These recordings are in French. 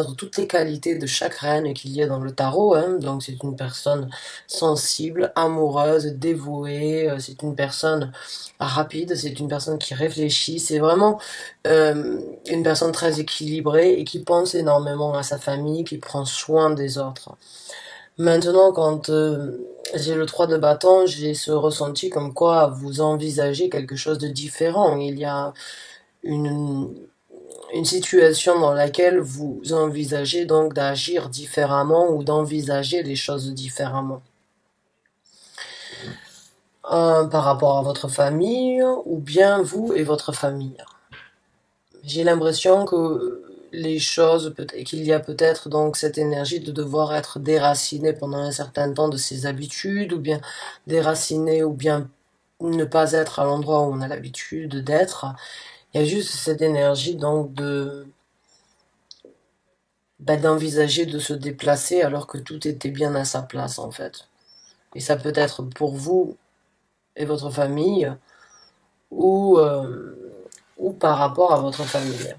toutes les qualités de chaque reine qu'il y a dans le tarot, hein. Donc c'est une personne sensible, amoureuse, dévouée, c'est une personne rapide, c'est une personne qui réfléchit, c'est vraiment une personne très équilibrée et qui pense énormément à sa famille, qui prend soin des autres. Maintenant, quand j'ai le 3 de bâton, j'ai ce ressenti comme quoi vous envisagez quelque chose de différent. Il y a une, une situation dans laquelle vous envisagez donc d'agir différemment ou d'envisager les choses différemment. Par rapport à votre famille ou bien vous et votre famille. J'ai l'impression que les choses, qu'il y a peut-être donc cette énergie de devoir être déraciné pendant un certain temps de ses habitudes, ou bien déraciné, ou bien ne pas être à l'endroit où on a l'habitude d'être. Il y a juste cette énergie donc d'envisager de se déplacer alors que tout était bien à sa place en fait. Et ça peut être pour vous et votre famille ou, ou par rapport à votre famille.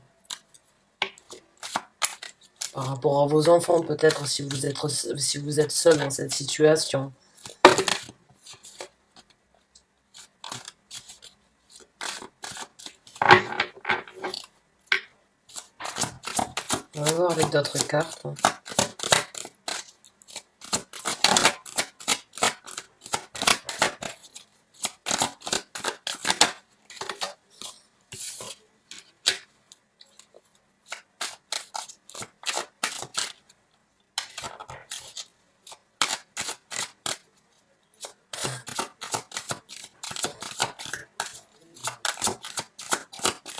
Par rapport à vos enfants, peut-être si vous êtes seul dans cette situation. On va voir avec d'autres cartes.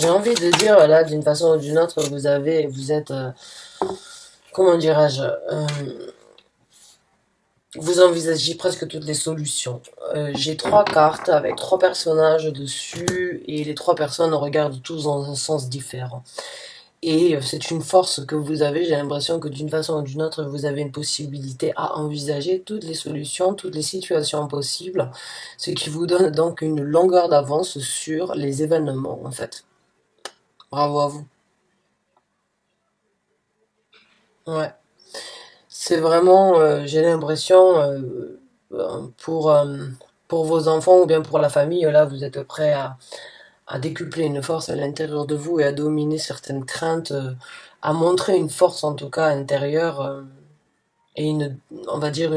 J'ai envie de dire là, d'une façon ou d'une autre, vous êtes, comment dirais-je, vous envisagez presque toutes les solutions. J'ai 3 cartes avec 3 personnages dessus et les 3 personnes regardent tous dans un sens différent. Et c'est une force que vous avez, j'ai l'impression que d'une façon ou d'une autre, vous avez une possibilité à envisager toutes les solutions, toutes les situations possibles, ce qui vous donne donc une longueur d'avance sur les événements en fait. Bravo à vous. Ouais. C'est vraiment, j'ai l'impression, pour vos enfants ou bien pour la famille, là, vous êtes prêts à décupler une force à l'intérieur de vous et à dominer certaines craintes, à montrer une force en tout cas intérieure et on va dire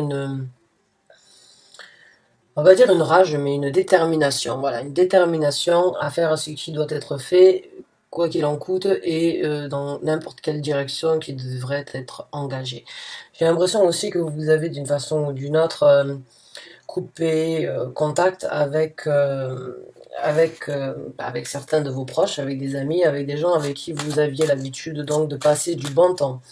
on va dire une rage, mais une détermination. Voilà, une détermination à faire ce qui doit être fait, quoi qu'il en coûte, et dans n'importe quelle direction qui devrait être engagée. J'ai l'impression aussi que vous avez d'une façon ou d'une autre coupé contact avec certains de vos proches, avec des amis, avec des gens avec qui vous aviez l'habitude donc de passer du bon temps.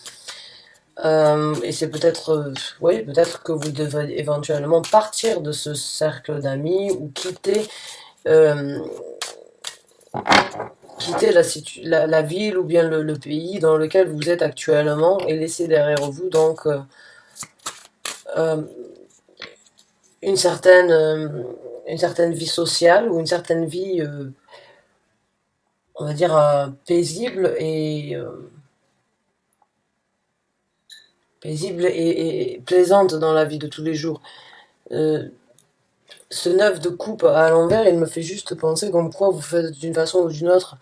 Et c'est peut-être, oui, peut-être que vous devez éventuellement partir de ce cercle d'amis ou euh, quitter la ville ou bien le pays dans lequel vous êtes actuellement et laisser derrière vous donc euh, une certaine, euh, une certaine vie sociale ou une certaine vie, on va dire, paisible et plaisante dans la vie de tous les jours. Euh, Ce 9 de coupe à l'envers, il me fait juste penser comme quoi vous faites d'une façon ou d'une autre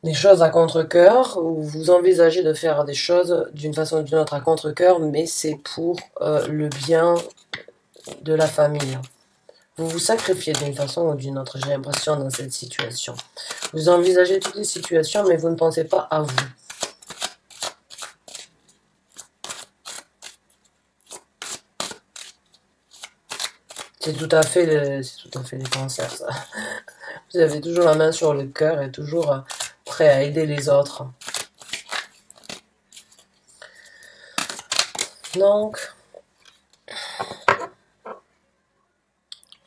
des choses à contre-cœur, ou vous envisagez de faire des choses d'une façon ou d'une autre à contre-cœur, mais c'est pour le bien de la famille. Vous vous sacrifiez d'une façon ou d'une autre, j'ai l'impression, dans cette situation. Vous envisagez toutes les situations, mais vous ne pensez pas à vous. C'est tout à fait les cancers, ça. Vous avez toujours la main sur le cœur et toujours prêt à aider les autres. Donc,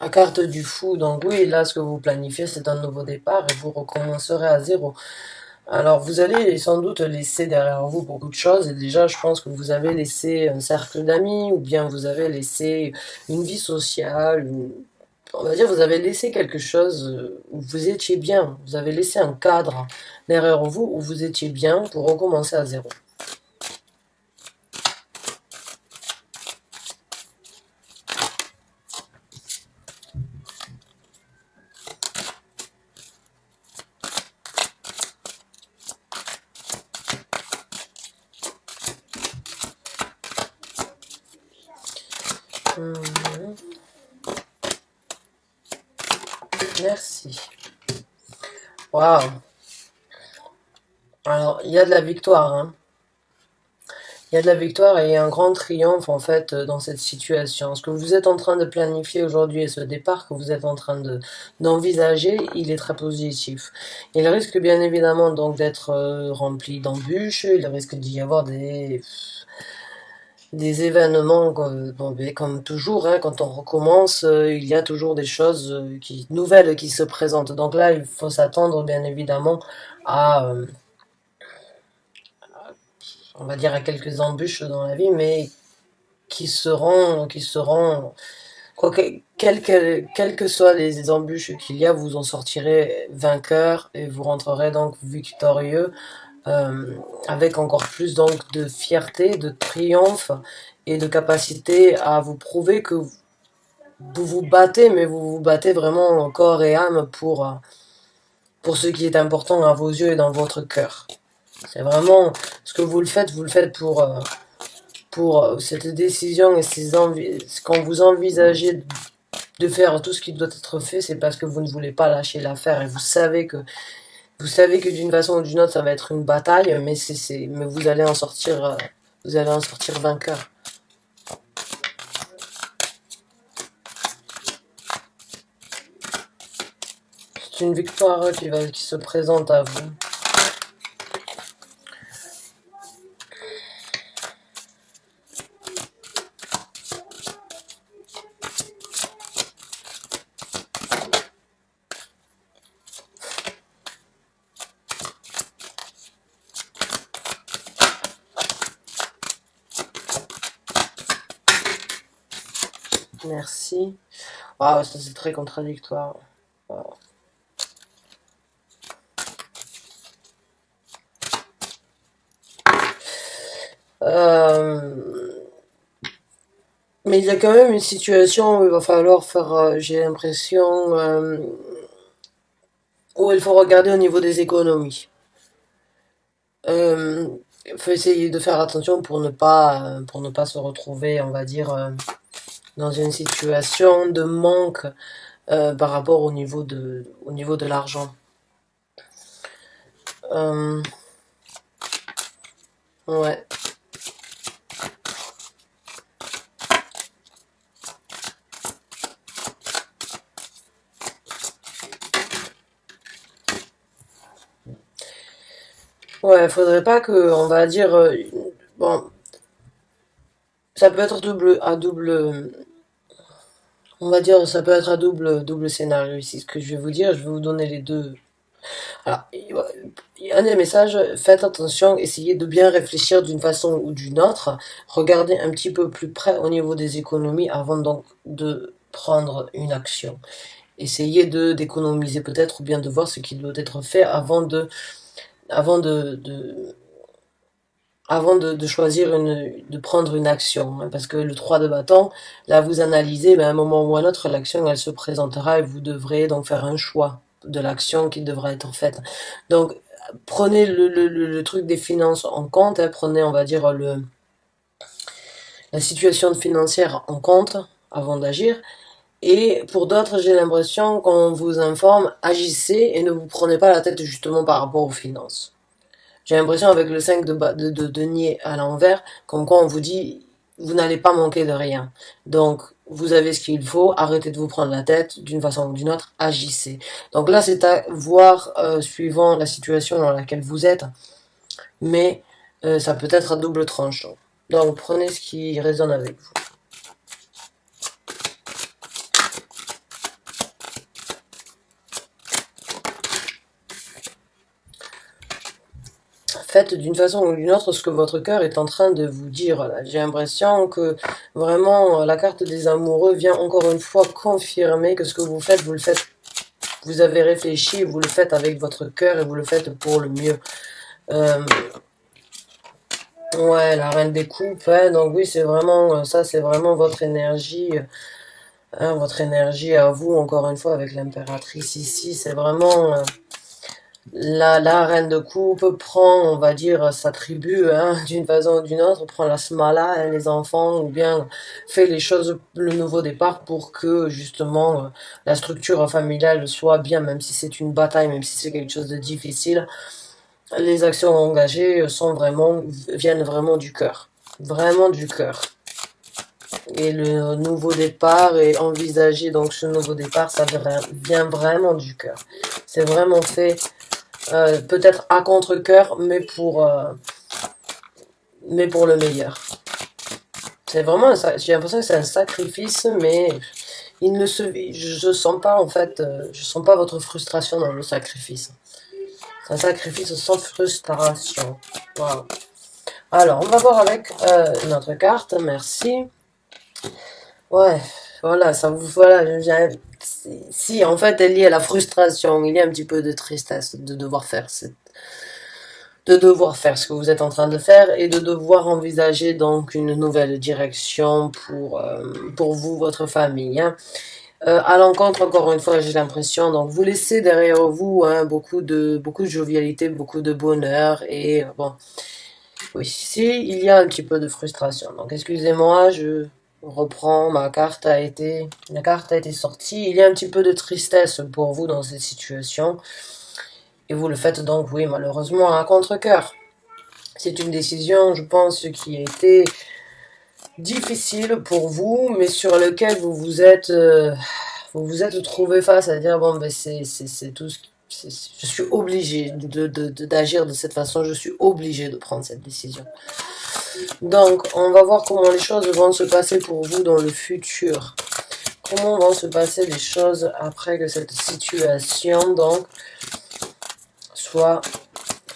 la carte du fou, donc oui, là, ce que vous planifiez, c'est un nouveau départ et vous recommencerez à zéro. Alors, vous allez sans doute laisser derrière vous beaucoup de choses. Et déjà, je pense que vous avez laissé un cercle d'amis ou bien vous avez laissé une vie sociale. On va dire, vous avez laissé quelque chose où vous étiez bien. Vous avez laissé un cadre derrière vous où vous étiez bien pour recommencer à zéro. Mhm. Merci. Waouh. Alors, il y a de la victoire, hein. Il y a de la victoire et il y a un grand triomphe en fait dans cette situation. Ce que vous êtes en train de planifier aujourd'hui et ce départ que vous êtes en train de d'envisager, il est très positif. Il risque bien évidemment donc d'être rempli d'embûches, il risque d'y avoir des événements bon, ben, comme toujours, hein, quand on recommence, il y a toujours des choses nouvelles qui se présentent. Donc là, il faut s'attendre bien évidemment à on va dire à quelques embûches dans la vie, mais qui seront, quoi quelles que soient les embûches qu'il y a, vous en sortirez vainqueur et vous rentrerez donc victorieux, euh, avec encore plus donc de fierté, de triomphe et de capacité à vous prouver que vous vous battez, mais vous vous battez vraiment corps et âme pour ce qui est important à vos yeux et dans votre cœur. C'est vraiment ce que vous le faites pour cette décision et quand vous envisagez de faire tout ce qui doit être fait, c'est parce que vous ne voulez pas lâcher l'affaire et vous savez que d'une façon ou d'une autre ça va être une bataille, mais vous allez en sortir vainqueur. C'est une victoire qui se présente à vous. Merci. Waouh, ça c'est très contradictoire. Wow. Euh, Mais il y a quand même une situation où il va falloir faire, j'ai l'impression, où il faut regarder au niveau des économies. Euh, il faut essayer de faire attention pour ne pas se retrouver, on va dire, dans une situation de manque par rapport au niveau de l'argent. Euh, ouais. Ouais, faudrait pas que, on va dire, bon, ça peut être on va dire, ça peut être à double scénario ici. Ce que je vais vous dire, je vais vous donner les deux. Alors, il y a un des messages, faites attention, essayez de bien réfléchir d'une façon ou d'une autre. Regardez un petit peu plus près au niveau des économies avant donc de prendre une action. Essayez d'économiser peut-être ou bien de voir ce qui doit être fait avant de choisir de prendre une action, hein, parce que le 3 de bâton, là vous analysez, ben, à un moment ou à un autre, l'action elle se présentera et vous devrez donc faire un choix de l'action qui devra être faite. Donc prenez le truc des finances en compte, hein, prenez on va dire la situation financière en compte avant d'agir. Et pour d'autres, j'ai l'impression qu'on vous informe, agissez et ne vous prenez pas la tête justement par rapport aux finances. J'ai l'impression avec le 5 de denier à l'envers, comme quoi on vous dit, vous n'allez pas manquer de rien. Donc, vous avez ce qu'il faut, arrêtez de vous prendre la tête, d'une façon ou d'une autre, agissez. Donc là, c'est à voir suivant la situation dans laquelle vous êtes, mais ça peut être à double tranchant. Donc, prenez ce qui résonne avec vous. Faites d'une façon ou d'une autre ce que votre cœur est en train de vous dire. J'ai l'impression que vraiment la carte des amoureux vient encore une fois confirmer que ce que vous faites, vous le faites, vous avez réfléchi, vous le faites avec votre cœur et vous le faites pour le mieux. Ouais, la reine des coupes, hein, donc oui, c'est vraiment ça, c'est vraiment votre énergie à vous, encore une fois, avec l'impératrice ici, c'est vraiment La reine de coupe prend, on va dire, sa tribu, hein, d'une façon ou d'une autre, prend la smala, hein, les enfants, ou bien fait les choses, le nouveau départ pour que, justement, la structure familiale soit bien, même si c'est une bataille, même si c'est quelque chose de difficile. Les actions engagées sont vraiment, viennent vraiment du cœur. Vraiment du cœur. Et le nouveau départ est envisagé, donc ce nouveau départ, ça vient vraiment du cœur. C'est vraiment fait peut-être à contre-cœur, mais pour le meilleur. C'est vraiment, j'ai l'impression que c'est un sacrifice, mais il ne se, je sens pas en fait, je sens pas votre frustration dans le sacrifice. C'est un sacrifice sans frustration. Wow. Alors, on va voir avec notre carte. Merci. Ouais, voilà, ça vous, voilà, si en fait elle est liée à la frustration, il y a un petit peu de tristesse de devoir faire ce que vous êtes en train de faire et de devoir envisager donc une nouvelle direction pour vous, votre famille. Hein. À l'encontre, encore une fois, j'ai l'impression, donc vous laissez derrière vous hein, beaucoup de jovialité, beaucoup de bonheur et bon, oui, si il y a un petit peu de frustration. Donc excusez-moi, je reprends, la carte a été sortie. Il y a un petit peu de tristesse pour vous dans cette situation et vous le faites donc, oui, malheureusement à contre-cœur. C'est une décision, je pense, qui a été difficile pour vous, mais sur lequel vous vous êtes trouvé face à dire bon ben c'est tout ce je suis obligé d'agir de cette façon, je suis obligé de prendre cette décision. Donc, on va voir comment les choses vont se passer pour vous dans le futur. Comment vont se passer les choses après que cette situation donc soit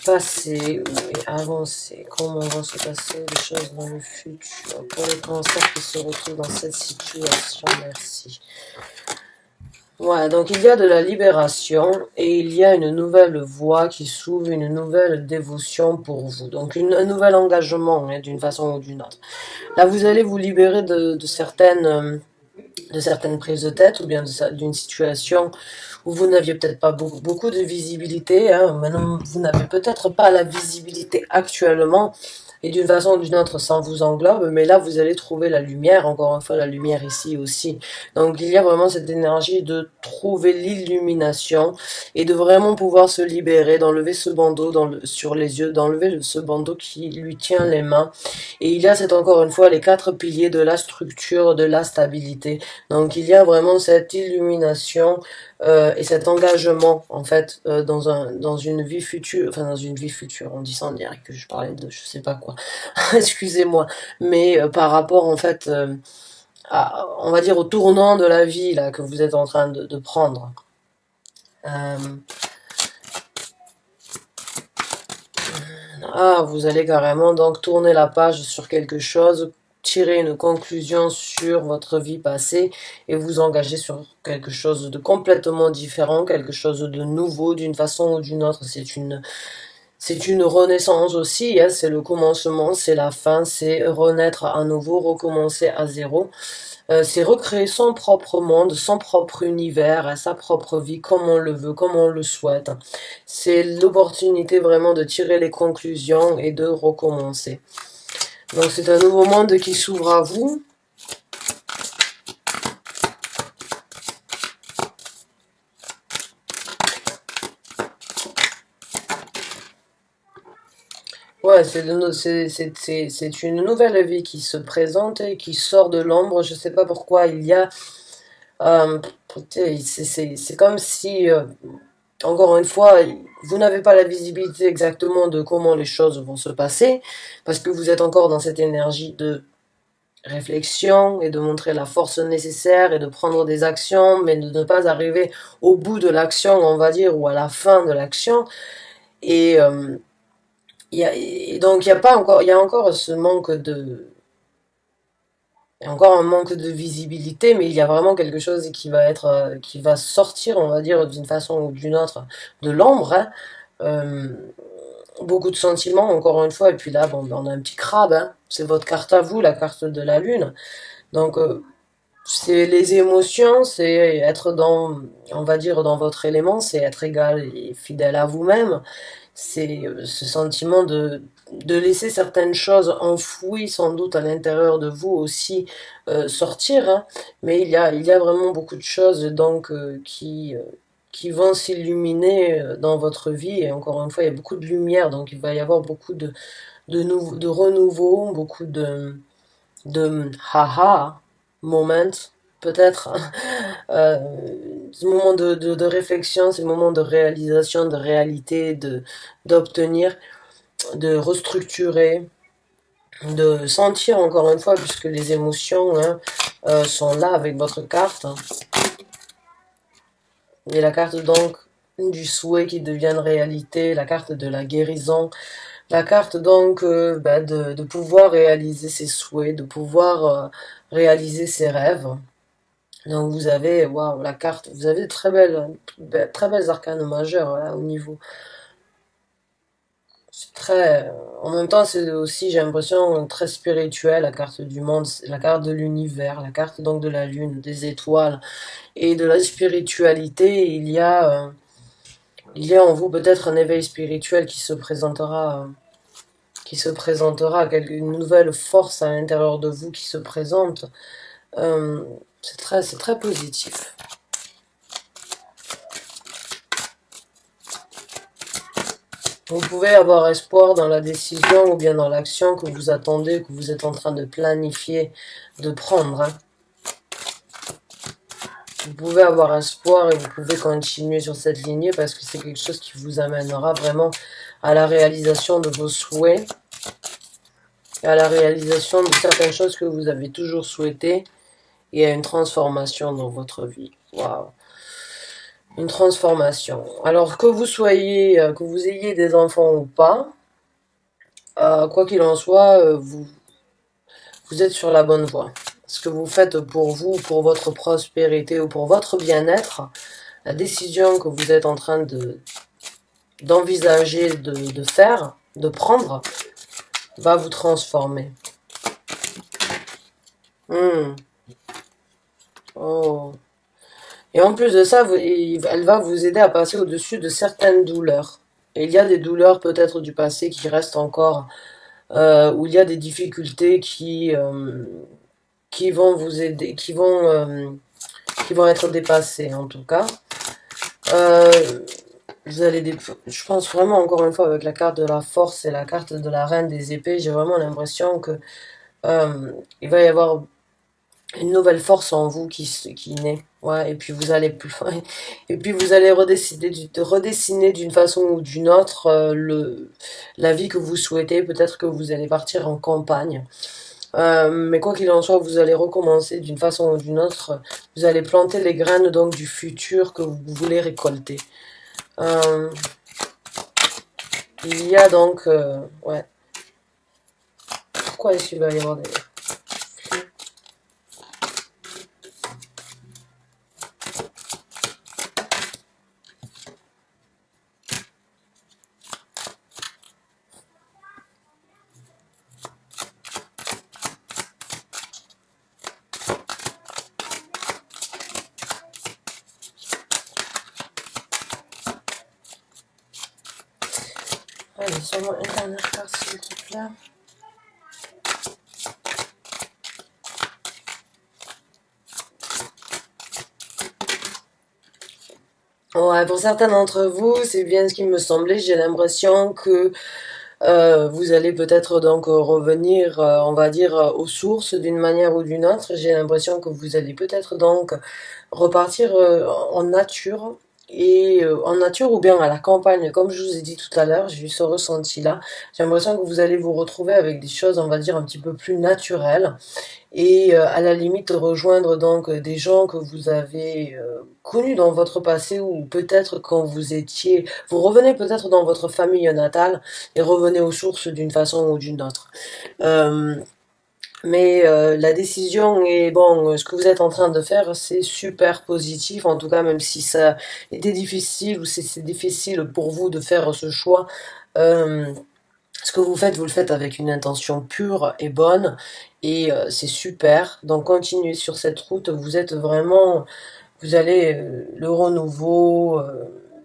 passée ou avancée. Comment vont se passer les choses dans le futur pour les cancers qui se retrouvent dans cette situation. Merci. Voilà, donc il y a de la libération et il y a une nouvelle voie qui s'ouvre, une nouvelle dévotion pour vous. Donc un nouvel engagement hein, d'une façon ou d'une autre. Là, vous allez vous libérer de certaines prises de tête ou bien d'une situation où vous n'aviez peut-être pas beaucoup de visibilité. Hein. Maintenant, vous n'avez peut-être pas la visibilité actuellement et d'une façon ou d'une autre, ça vous englobe, mais là, vous allez trouver la lumière, encore une fois, la lumière ici aussi. Donc, il y a vraiment cette énergie de trouver l'illumination et de vraiment pouvoir se libérer, d'enlever ce bandeau sur les yeux, d'enlever ce bandeau qui lui tient les mains. Et il y a, c'est encore une fois, les 4 piliers de la structure, de la stabilité. Donc, il y a vraiment cette illumination et cet engagement en fait dans une vie future, enfin dans une vie future, on dit ça en direct que je parlais de je sais pas quoi, excusez-moi, mais par rapport en fait on va dire au tournant de la vie là que vous êtes en train de prendre. Euh, vous allez carrément donc tourner la page sur quelque chose, tirer une conclusion sur votre vie passée et vous engager sur quelque chose de complètement différent, quelque chose de nouveau d'une façon ou d'une autre. C'est une renaissance aussi, hein, c'est le commencement, c'est la fin, c'est renaître à nouveau, recommencer à zéro. C'est recréer son propre monde, son propre univers, sa propre vie, comme on le veut, comme on le souhaite. C'est l'opportunité vraiment de tirer les conclusions et de recommencer. Donc c'est un nouveau monde qui s'ouvre à vous. Ouais, c'est une nouvelle vie qui se présente et qui sort de l'ombre. Je sais pas pourquoi il y a... Euh, c'est comme si, encore une fois, vous n'avez pas la visibilité exactement de comment les choses vont se passer, parce que vous êtes encore dans cette énergie de réflexion et de montrer la force nécessaire et de prendre des actions, mais de ne pas arriver au bout de l'action, on va dire, ou à la fin de l'action. Et, et donc il y a pas encore, il y a encore ce manque de, il y a encore un manque de visibilité, mais il y a vraiment quelque chose qui va être, qui va sortir, on va dire, d'une façon ou d'une autre, de l'ombre. Hein. Euh, beaucoup de sentiments, encore une fois, et puis là, bon, ben, on a un petit crabe. Hein. C'est votre carte à vous, la carte de la lune. Donc C'est les émotions, c'est être dans, on va dire, dans votre élément, c'est être égal et fidèle à vous-même. C'est ce sentiment de laisser certaines choses enfouies sans doute à l'intérieur de vous aussi sortir, hein. Mais il y a vraiment beaucoup de choses donc qui vont s'illuminer dans votre vie. Et encore une fois, il y a beaucoup de lumière, donc il va y avoir beaucoup de renouveau, beaucoup de haha moment, peut-être. Euh, ce moment de réflexion, ce moment de réalisation, de réalité, d'obtenir, de restructurer, de sentir encore une fois, puisque les émotions hein, sont là avec votre carte. Et la carte donc du souhait qui devienne réalité, la carte de la guérison, la carte donc de pouvoir réaliser ses souhaits, de pouvoir réaliser ses rêves. Donc vous avez, waouh, la carte, vous avez très belles arcanes majeures là, au niveau. C'est très, en même temps c'est aussi, j'ai l'impression, très spirituel, la carte du monde, la carte de l'univers, la carte donc de la lune, des étoiles et de la spiritualité. Il y a en vous peut-être un éveil spirituel qui se présentera, une nouvelle force à l'intérieur de vous qui se présente. Euh, c'est très positif. Vous pouvez avoir espoir dans la décision ou bien dans l'action que vous attendez, que vous êtes en train de planifier, de prendre, hein. Vous pouvez avoir espoir et vous pouvez continuer sur cette lignée parce que c'est quelque chose qui vous amènera vraiment à la réalisation de vos souhaits, à la réalisation de certaines choses que vous avez toujours souhaitées et à une transformation dans votre vie. Waouh! Une transformation. Alors que vous soyez, que vous ayez des enfants ou pas, quoi qu'il en soit, vous êtes sur la bonne voie. Ce que vous faites pour vous, pour votre prospérité ou pour votre bien-être, la décision que vous êtes en train d'envisager de faire, de prendre, va vous transformer. Oh. Et en plus de ça, elle va vous aider à passer au-dessus de certaines douleurs. Et il y a des douleurs peut-être du passé qui restent encore, où il y a des difficultés qui vont vous aider, qui vont être dépassées en tout cas. Euh, vous allez, je pense vraiment encore une fois avec la carte de la force et la carte de la reine des épées, j'ai vraiment l'impression que il va y avoir une nouvelle force en vous qui naît. Ouais, et puis vous allez plus et puis vous allez redessiner d'une façon ou d'une autre la vie que vous souhaitez. Peut-être que vous allez partir en campagne. Mais quoi qu'il en soit, vous allez recommencer d'une façon ou d'une autre. Vous allez planter les graines donc du futur que vous voulez récolter. Euh, il y a donc ouais. Pourquoi est-ce qu'il va y avoir des allez, seulement une dernière carte s'il te plaît. Ouais, pour certains d'entre vous, c'est bien ce qui me semblait. J'ai l'impression que vous allez peut-être donc revenir, on va dire, aux sources d'une manière ou d'une autre. J'ai l'impression que vous allez peut-être donc repartir en nature et en nature ou bien à la campagne. Comme je vous ai dit tout à l'heure, j'ai eu ce ressenti-là. J'ai l'impression que vous allez vous retrouver avec des choses, on va dire, un petit peu plus naturelles et à la limite rejoindre donc des gens que vous avez connus dans votre passé ou peut-être quand vous revenez peut-être dans votre famille natale et revenez aux sources d'une façon ou d'une autre. Euh, mais la décision et bon, ce que vous êtes en train de faire, c'est super positif. En tout cas, même si ça était difficile ou si c'est difficile pour vous de faire ce choix, euh, Ce que vous le faites avec une intention pure et bonne, et c'est super. Donc continuez sur cette route, vous êtes vraiment, vous allez le renouveau,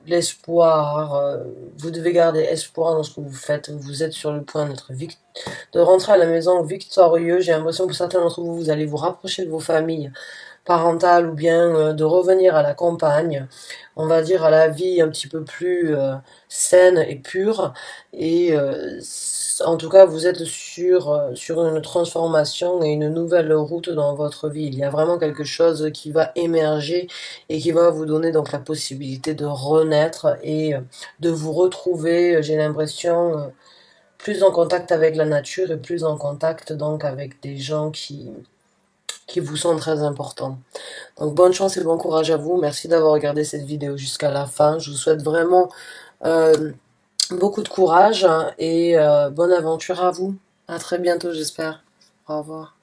l'espoir, vous devez garder espoir dans ce que vous faites. Vous êtes sur le point de rentrer à la maison victorieux. J'ai l'impression que certains d'entre vous, vous allez vous rapprocher de vos familles parentale ou bien de revenir à la campagne, on va dire à la vie un petit peu plus saine et pure. Et en tout cas, vous êtes sur une transformation et une nouvelle route dans votre vie. Il y a vraiment quelque chose qui va émerger et qui va vous donner donc la possibilité de renaître et de vous retrouver, j'ai l'impression, plus en contact avec la nature et plus en contact donc avec des gens qui vous sont très importants. Donc bonne chance et bon courage à vous. Merci d'avoir regardé cette vidéo jusqu'à la fin. Je vous souhaite vraiment euh, beaucoup de courage, hein, et bonne aventure à vous. À très bientôt, j'espère. Au revoir.